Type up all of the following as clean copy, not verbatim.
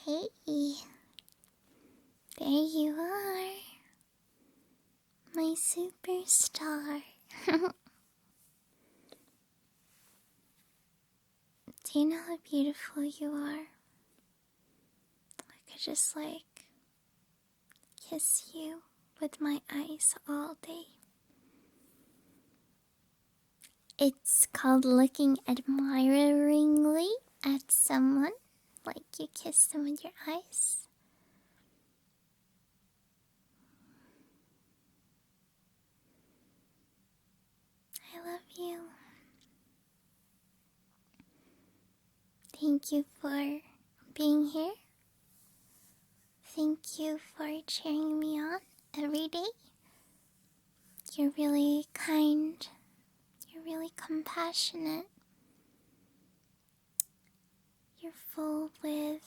Hey, there you are, my superstar. Do you know how beautiful you are? I could just kiss you with my eyes all day. It's called looking admiringly at someone, like you kiss them with your eyes. I love you. Thank you for being here. Thank you for cheering me on every day. You're really kind. You're really compassionate. You're full with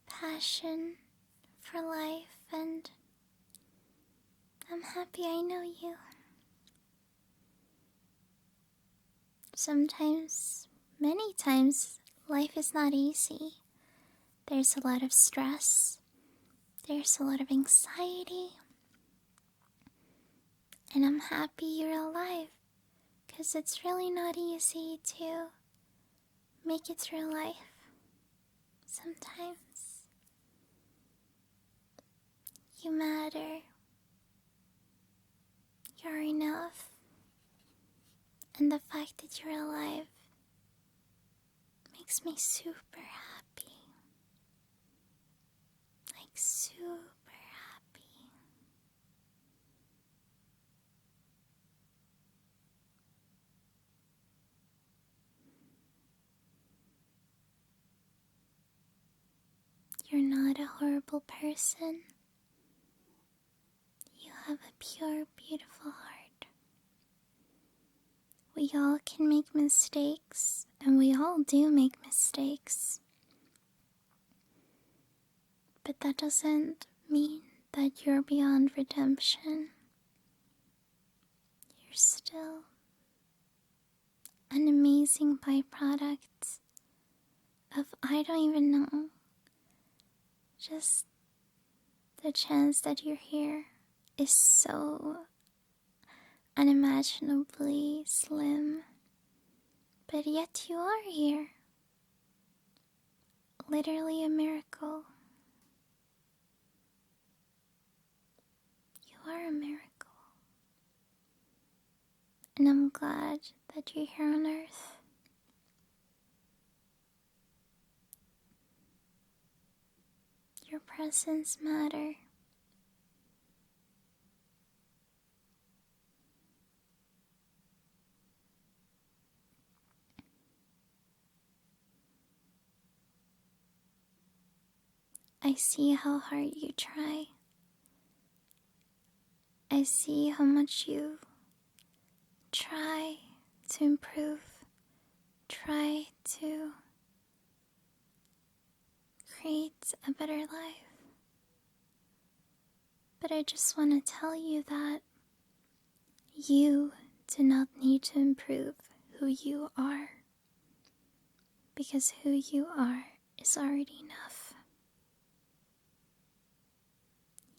passion for life, and I'm happy I know you. Sometimes, many times, life is not easy. There's a lot of stress. There's a lot of anxiety. And I'm happy you're alive, because it's really not easy to make it through life. Sometimes you matter. You're enough. And the fact that you're alive makes me super happy. Like super happy. You're not a horrible person. You have a pure, beautiful heart. We all can make mistakes, and we all do make mistakes. But that doesn't mean that you're beyond redemption. You're still an amazing byproduct of, I don't even know, just the chance that you're here is so unimaginably slim, but yet you are here. Literally a miracle. You are a miracle. And I'm glad that you're here on earth. Your presence matters. I see how hard you try. I see how much you try to improve, try to create a better life. But I just want to tell you that you do not need to improve who you are, because who you are is already enough.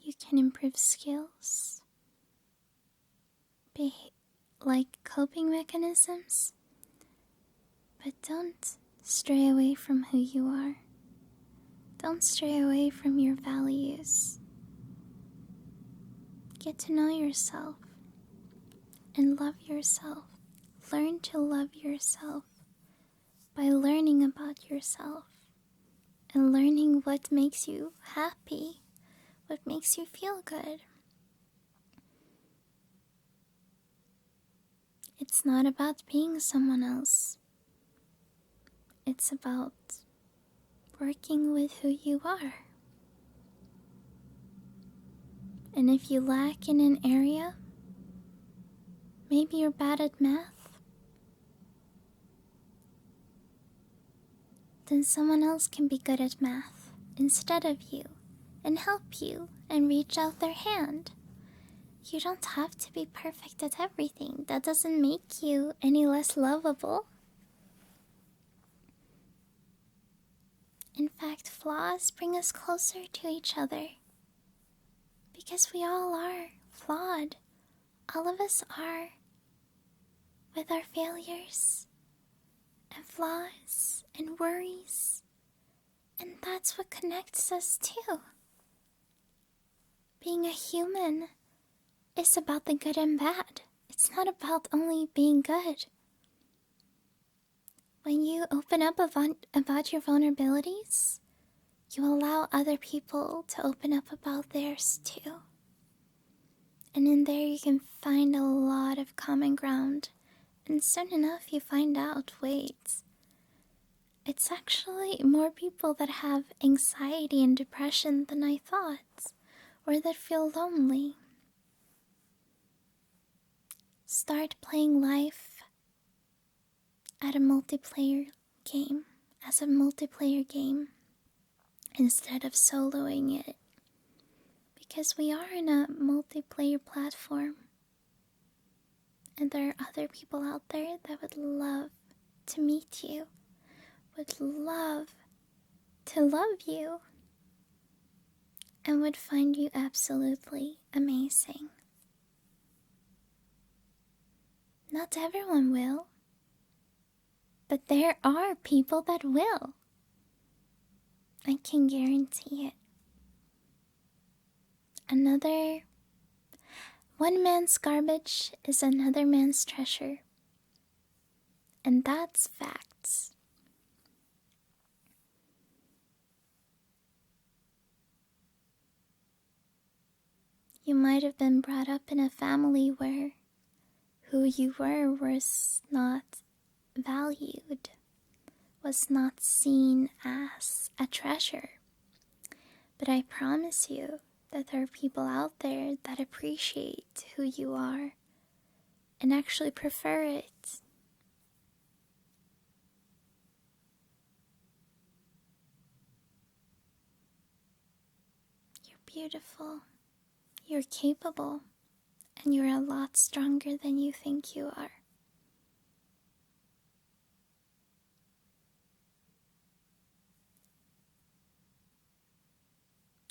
You can improve skills, like coping mechanisms, but don't stray away from who you are. Don't stray away from your values. Get to know yourself and love yourself. Learn to love yourself by learning about yourself and learning what makes you happy, what makes you feel good. It's not about being someone else. It's about working with who you are. And if you lack in an area, maybe you're bad at math, then someone else can be good at math instead of you and help you and reach out their hand. You don't have to be perfect at everything. That doesn't make you any less lovable. In fact, fact, flaws bring us closer to each other. Because we all are flawed. All of us are. With our failures and flaws and worries. And that's what connects us too. Being a human is about the good and bad. It's not about only being good. When you open up about your vulnerabilities, you allow other people to open up about theirs too. And in there you can find a lot of common ground. And soon enough you find out, wait, it's actually more people that have anxiety and depression than I thought, or that feel lonely. Start playing life at a multiplayer game, as a multiplayer game, instead of soloing it. Because we are in a multiplayer platform. And there are other people out there that would love to meet you, would love to love you, and would find you absolutely amazing. Not everyone will, but there are people that will. I can guarantee it. One man's garbage is another man's treasure. And that's facts. You might have been brought up in a family where who you were was not valued, was not seen as a treasure. But I promise you that there are people out there that appreciate who you are and actually prefer it. You're beautiful, you're capable, and you're a lot stronger than you think you are.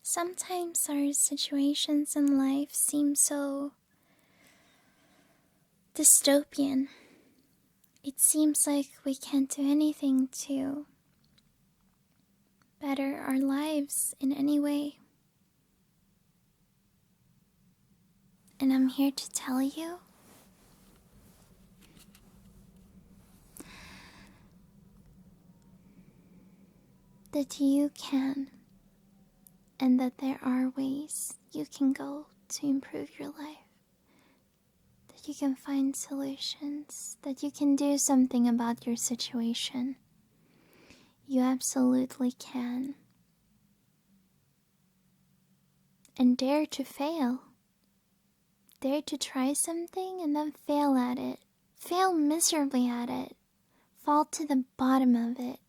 Sometimes our situations in life seem so dystopian. It seems like we can't do anything to better our lives in any way. And I'm here to tell you that you can, and that there are ways you can go to improve your life. That you can find solutions, that you can do something about your situation. You absolutely can. And dare to fail. Dare to try something and then fail at it. Fail miserably at it. Fall to the bottom of it.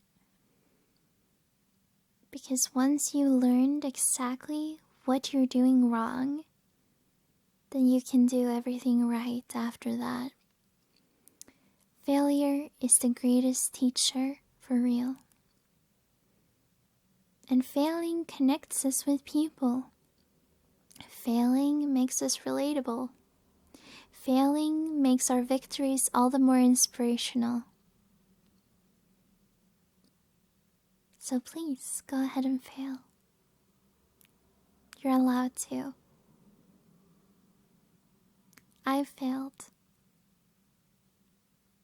Because once you learned exactly what you're doing wrong, then you can do everything right after that. Failure is the greatest teacher, for real. And failing connects us with people. Failing makes us relatable. Failing makes our victories all the more inspirational. So please, go ahead and fail. You're allowed to. I've failed.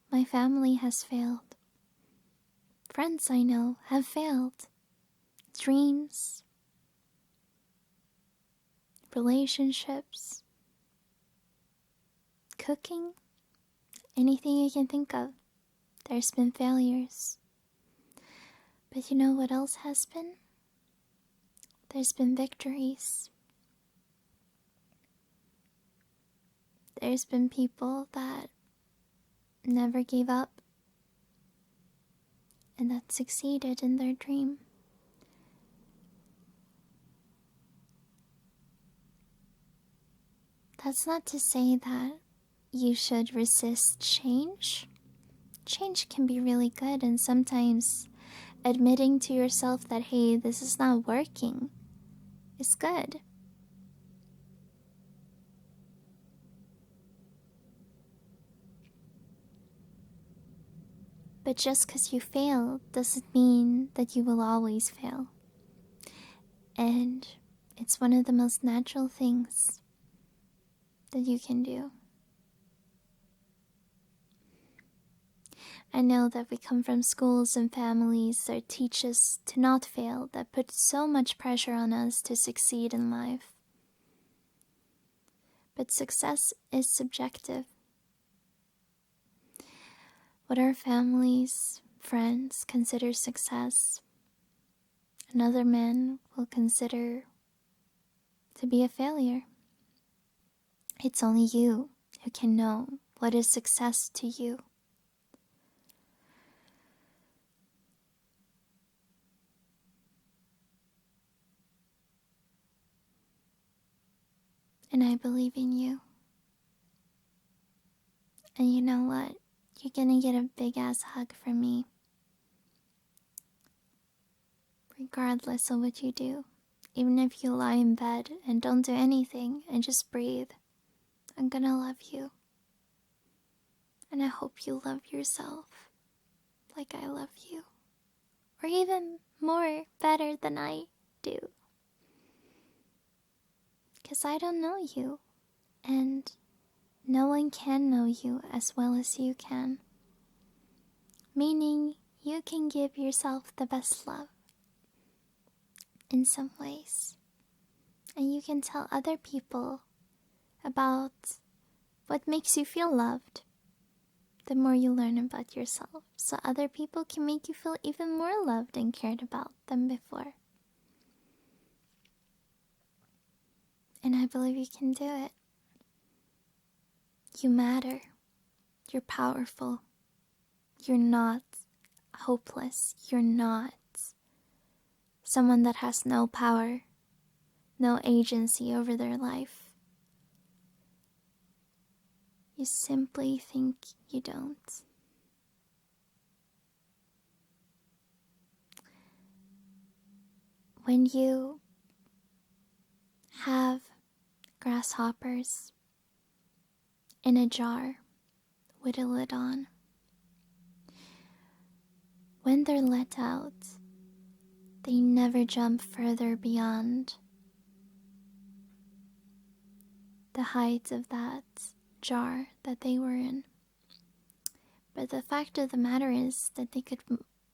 My family has failed. Friends I know have failed. Dreams. Relationships. Cooking. Anything you can think of. There's been failures. But you know what else has been? There's been victories. There's been people that never gave up and that succeeded in their dream. That's not to say that you should resist change. Change can be really good, and sometimes admitting to yourself that, hey, this is not working, is good. But just because you fail doesn't mean that you will always fail. And it's one of the most natural things that you can do. I know that we come from schools and families that teach us to not fail, that put so much pressure on us to succeed in life. But success is subjective. What our families, friends consider success, another man will consider to be a failure. It's only you who can know what is success to you. And I believe in you. And you know what? You're gonna get a big ass hug from me. Regardless of what you do. Even if you lie in bed and don't do anything and just breathe, I'm gonna love you. And I hope you love yourself like I love you. Or even more better than I do. Because I don't know you. And no one can know you as well as you can. Meaning, you can give yourself the best love. In some ways. And you can tell other people about what makes you feel loved. The more you learn about yourself. So other people can make you feel even more loved and cared about than before. And I believe you can do it. You matter. You're powerful. You're not hopeless. You're not someone that has no power, no agency over their life. You simply think you don't. When you have grasshoppers in a jar with a lid on, when they're let out, they never jump further beyond the height of that jar that they were in. But the fact of the matter is that they could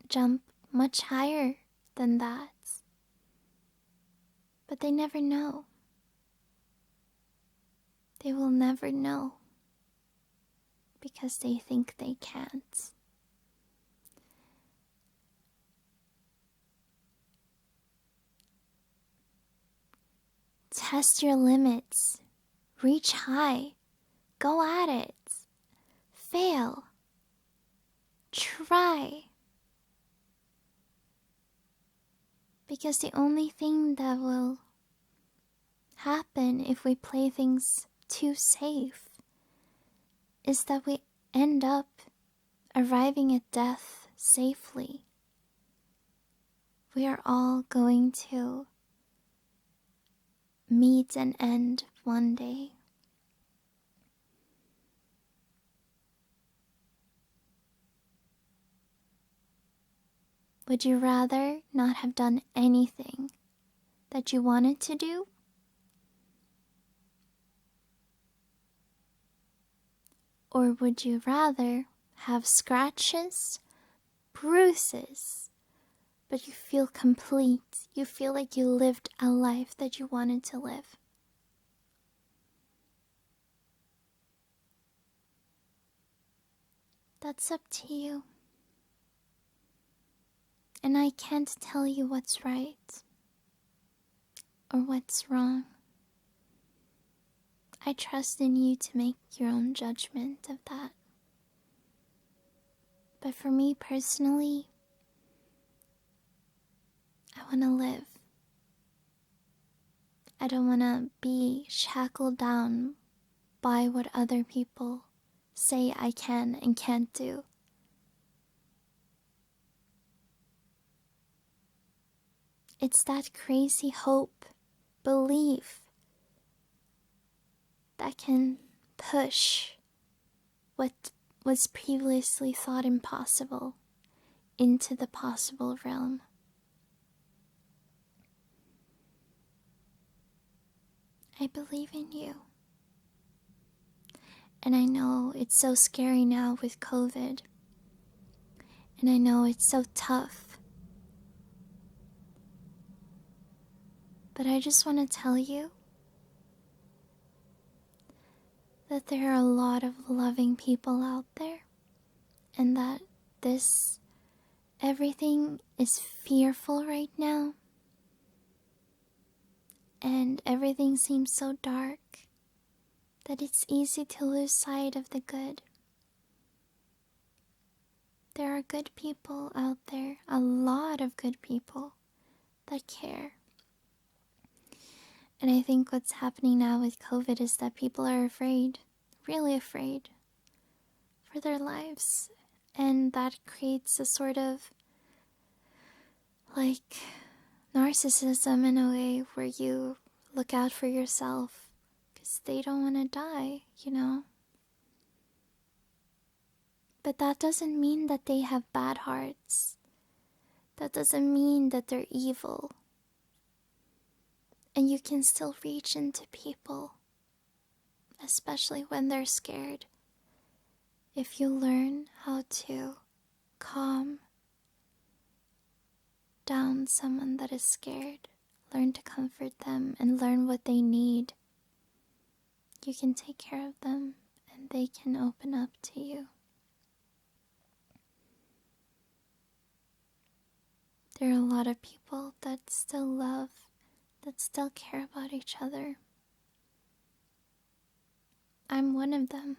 jump much higher than that. But they never know. They will never know. Because they think they can't. Test your limits. Reach high. Go at it. Fail. Try. Because the only thing that will happen if we play things too safe is that we end up arriving at death safely. We are all going to meet an end one day. Would you rather not have done anything that you wanted to do? Or would you rather have scratches, bruises, but you feel complete? You feel like you lived a life that you wanted to live. That's up to you. And I can't tell you what's right or what's wrong. I trust in you to make your own judgment of that. But for me personally, I want to live. I don't want to be shackled down by what other people say I can and can't do. It's that crazy hope, belief that can push what was previously thought impossible into the possible realm. I believe in you. And I know it's so scary now with COVID. And I know it's so tough. But I just want to tell you that there are a lot of loving people out there. And that everything is fearful right now. And everything seems so dark that it's easy to lose sight of the good. There are good people out there, a lot of good people that care. And I think what's happening now with COVID is that people are afraid, really afraid for their lives. And that creates a sort of like narcissism in a way where you look out for yourself because they don't want to die, you know? But that doesn't mean that they have bad hearts. That doesn't mean that they're evil. And you can still reach into people, especially when they're scared. If you learn how to calm down someone that is scared, learn to comfort them and learn what they need, you can take care of them and they can open up to you. There are a lot of people that still love, that still care about each other. I'm one of them.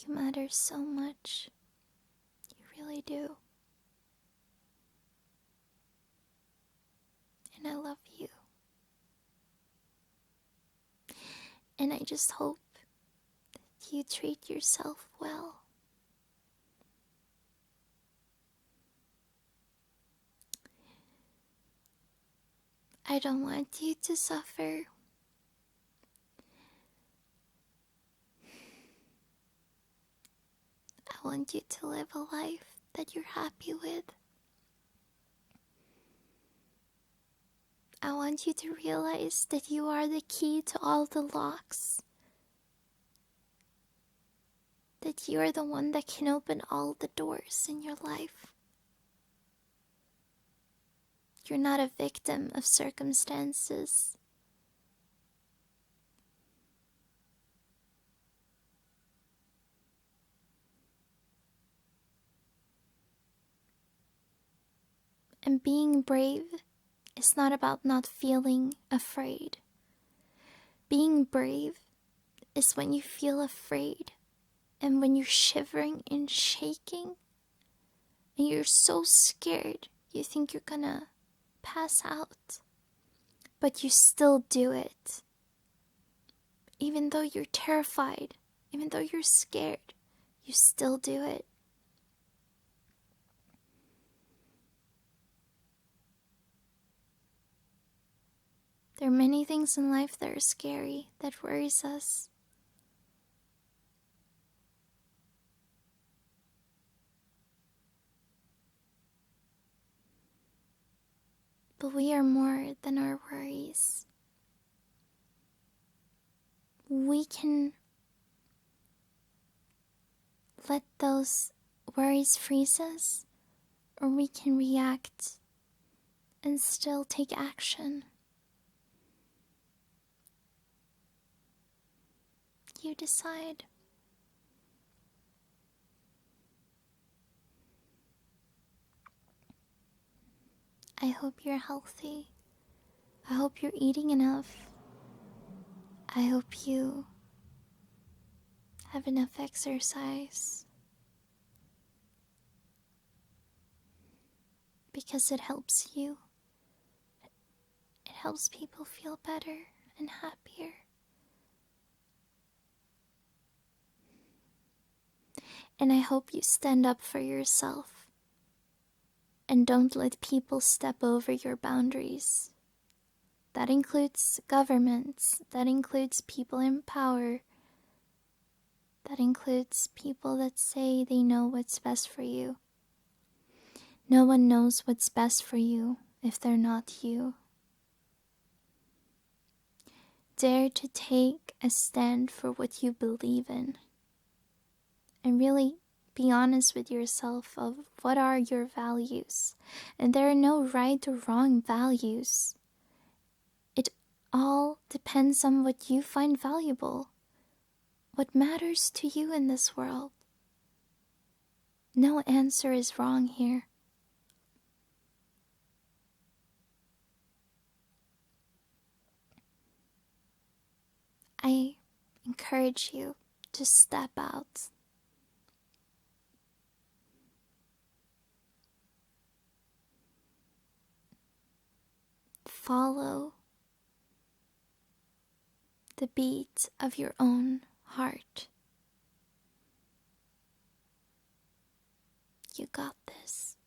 You matter so much. You really do. And I love you. And I just hope that you treat yourself well. I don't want you to suffer. I want you to live a life that you're happy with. I want you to realize that you are the key to all the locks. That you are the one that can open all the doors in your life. You're not a victim of circumstances. And being brave is not about not feeling afraid. Being brave is when you feel afraid and when you're shivering and shaking and you're so scared you think you're gonna pass out, but you still do it. Even though you're terrified, even though you're scared, you still do it. There are many things in life that are scary, that worries us. But we are more than our worries. We can let those worries freeze us, or we can react and still take action. You decide. I hope you're healthy. I hope you're eating enough. I hope you have enough exercise. Because it helps you. It helps people feel better and happier. And I hope you stand up for yourself and don't let people step over your boundaries. That includes governments, that includes people in power, that includes people that say they know what's best for you. No one knows what's best for you if they're not you. Dare to take a stand for what you believe in. And really be honest with yourself of what are your values. And there are no right or wrong values. It all depends on what you find valuable. What matters to you in this world. No answer is wrong here. I encourage you to step out. Follow the beat of your own heart. You got this.